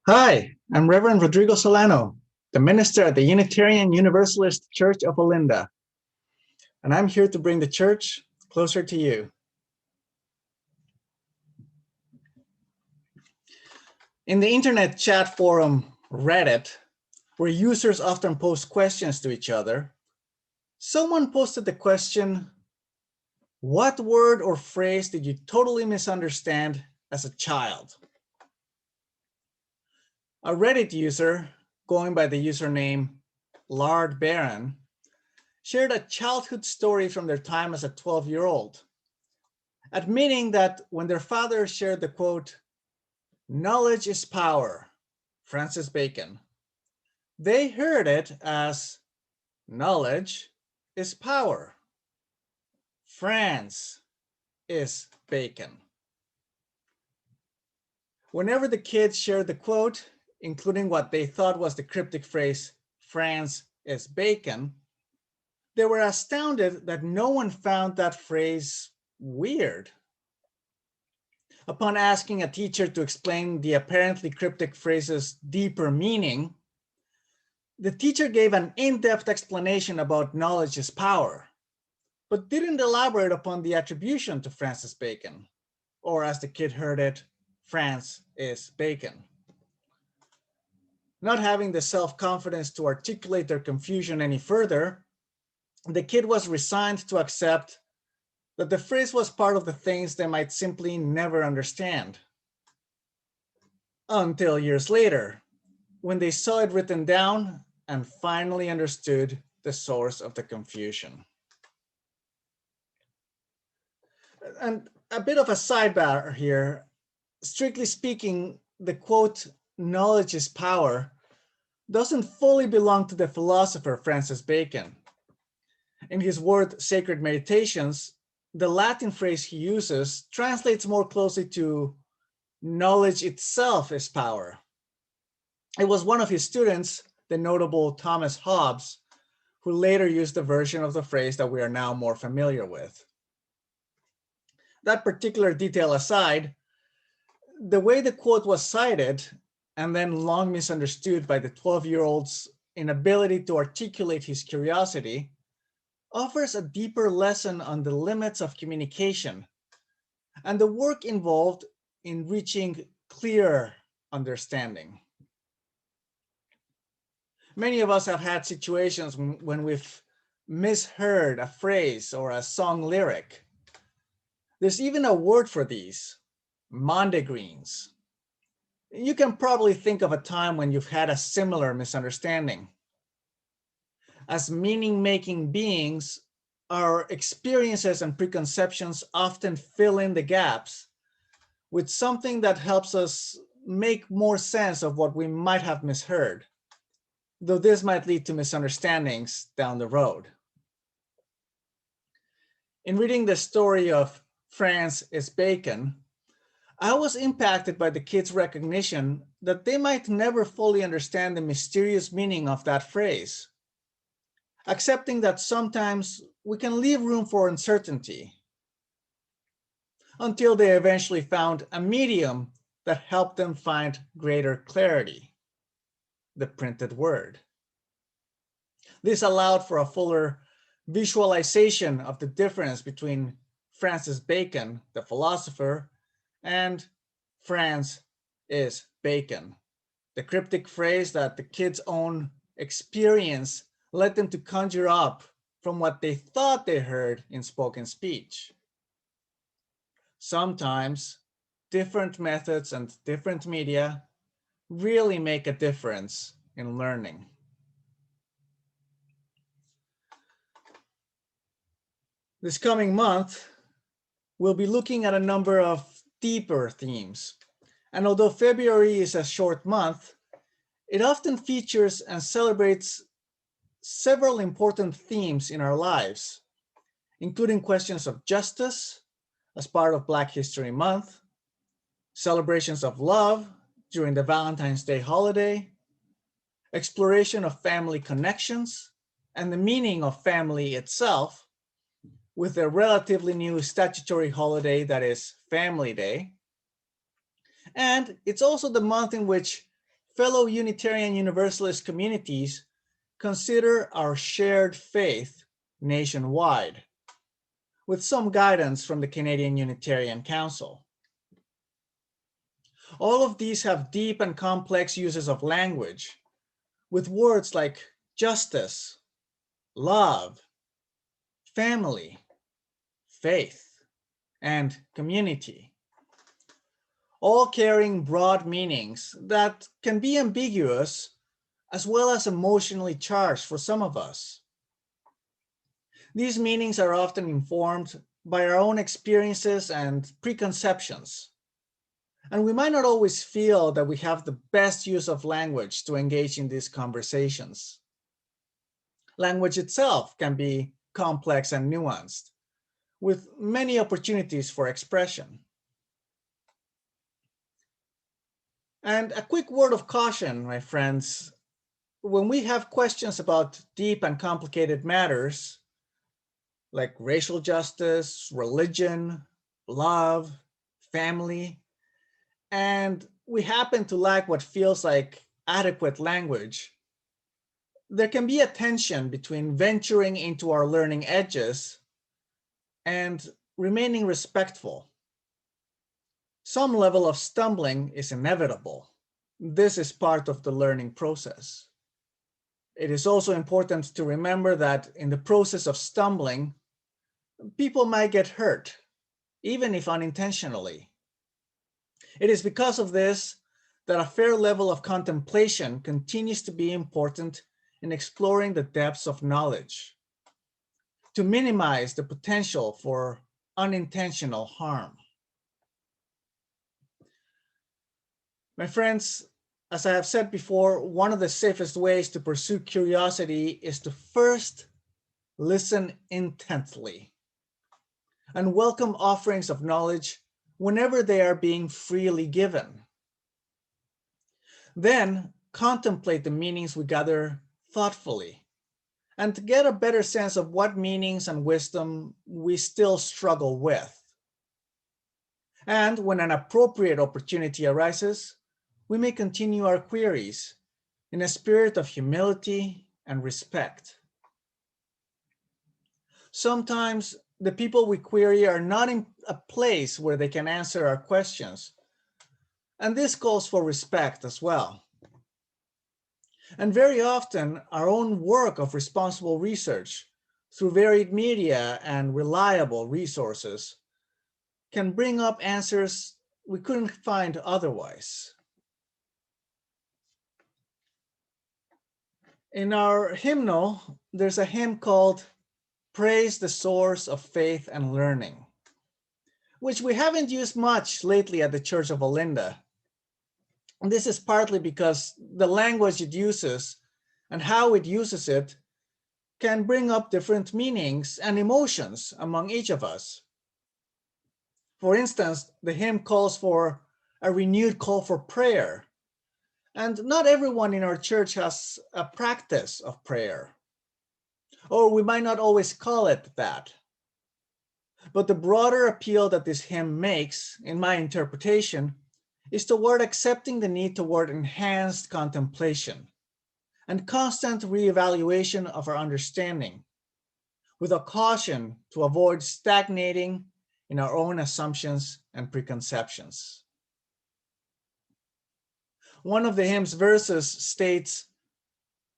Hi, I'm Reverend Rodrigo Solano, the minister at the Unitarian Universalist Church of Olinda, and I'm here to bring the church closer to you. In the internet chat forum Reddit, where users often post questions to each other, someone posted the question, what word or phrase did you totally misunderstand as a child? A Reddit user, going by the username Lard Baron, shared a childhood story from their time as a 12-year-old, admitting that when their father shared the quote, "Knowledge is power," Francis Bacon, they heard it as knowledge is power. France is bacon. Whenever the kids shared the quote, including what they thought was the cryptic phrase, France is bacon, they were astounded that no one found that phrase weird. Upon asking a teacher to explain the apparently cryptic phrase's deeper meaning, the teacher gave an in-depth explanation about knowledge is power, but didn't elaborate upon the attribution to Francis Bacon, or as the kid heard it, France is bacon. Not having the self-confidence to articulate their confusion any further, the kid was resigned to accept that the phrase was part of the things they might simply never understand. Until years later, when they saw it written down and finally understood the source of the confusion. And a bit of a sidebar here. Strictly speaking, the quote, "knowledge is power," doesn't fully belong to the philosopher Francis Bacon. In his word Sacred Meditations, the Latin phrase he uses translates more closely to "knowledge itself is power." It was one of his students, the notable Thomas Hobbes, who later used the version of the phrase that we are now more familiar with. That particular detail aside, the way the quote was cited and then long misunderstood by the 12-year-old's inability to articulate his curiosity offers a deeper lesson on the limits of communication and the work involved in reaching clear understanding. Many of us have had situations when we've misheard a phrase or a song lyric. There's even a word for these, mondegreens. You can probably think of a time when you've had a similar misunderstanding. As meaning-making beings, our experiences and preconceptions often fill in the gaps with something that helps us make more sense of what we might have misheard, though this might lead to misunderstandings down the road. In reading the story of France is bacon, I was impacted by the kids' recognition that they might never fully understand the mysterious meaning of that phrase, accepting that sometimes we can leave room for uncertainty, until they eventually found a medium that helped them find greater clarity, the printed word. This allowed for a fuller visualization of the difference between Francis Bacon, the philosopher, and France is bacon, the cryptic phrase that the kids' own experience led them to conjure up from what they thought they heard in spoken speech. Sometimes different methods and different media really make a difference in learning. This coming month, we'll be looking at a number of deeper themes. And although February is a short month, it often features and celebrates several important themes in our lives, including questions of justice as part of Black History Month, celebrations of love during the Valentine's Day holiday, exploration of family connections and the meaning of family itself, with a relatively new statutory holiday that is Family Day. And it's also the month in which fellow Unitarian Universalist communities consider our shared faith nationwide, with some guidance from the Canadian Unitarian Council. All of these have deep and complex uses of language, with words like justice, love, family, faith, and community, all carrying broad meanings that can be ambiguous as well as emotionally charged for some of us. These meanings are often informed by our own experiences and preconceptions, and we might not always feel that we have the best use of language to engage in these conversations. Language itself can be complex and nuanced, with many opportunities for expression. And a quick word of caution, my friends, when we have questions about deep and complicated matters, like racial justice, religion, love, family, and we happen to lack what feels like adequate language, there can be a tension between venturing into our learning edges and remaining respectful. Some level of stumbling is inevitable. This is part of the learning process. It is also important to remember that in the process of stumbling, people might get hurt, even if unintentionally. It is because of this that a fair level of contemplation continues to be important in exploring the depths of knowledge, to minimize the potential for unintentional harm. My friends, as I have said before, one of the safest ways to pursue curiosity is to first listen intently and welcome offerings of knowledge whenever they are being freely given. Then contemplate the meanings we gather thoughtfully and to get a better sense of what meanings and wisdom we still struggle with. And when an appropriate opportunity arises, we may continue our queries in a spirit of humility and respect. Sometimes the people we query are not in a place where they can answer our questions, and this calls for respect as well. And very often, our own work of responsible research through varied media and reliable resources can bring up answers we couldn't find otherwise. In our hymnal, there's a hymn called Praise the Source of Faith and Learning, which we haven't used much lately at the Church of Olinda. And this is partly because the language it uses and how it uses it can bring up different meanings and emotions among each of us. For instance, the hymn calls for a renewed call for prayer. And not everyone in our church has a practice of prayer, or we might not always call it that. But the broader appeal that this hymn makes, in my interpretation, is toward accepting the need toward enhanced contemplation and constant reevaluation of our understanding, with a caution to avoid stagnating in our own assumptions and preconceptions. One of the hymn's verses states,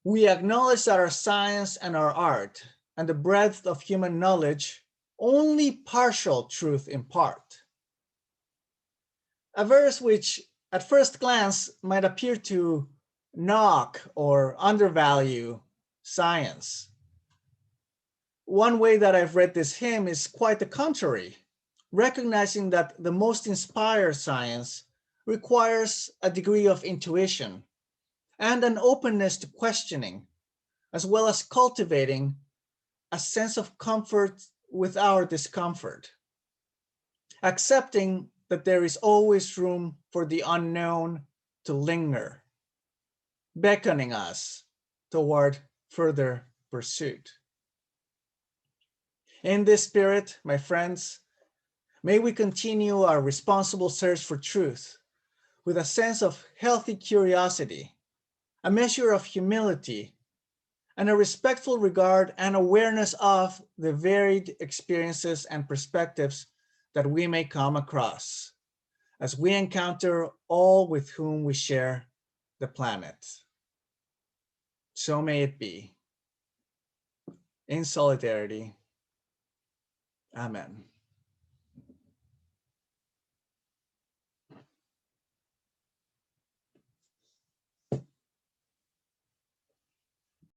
"We acknowledge that our science and our art and the breadth of human knowledge only partial truth impart." A verse which at first glance might appear to knock or undervalue science. One way that I've read this hymn is quite the contrary, recognizing that the most inspired science requires a degree of intuition and an openness to questioning, as well as cultivating a sense of comfort with our discomfort, accepting that there is always room for the unknown to linger, beckoning us toward further pursuit. In this spirit, my friends, may we continue our responsible search for truth with a sense of healthy curiosity, a measure of humility, and a respectful regard and awareness of the varied experiences and perspectives that we may come across as we encounter all with whom we share the planet. So may it be. In solidarity. Amen.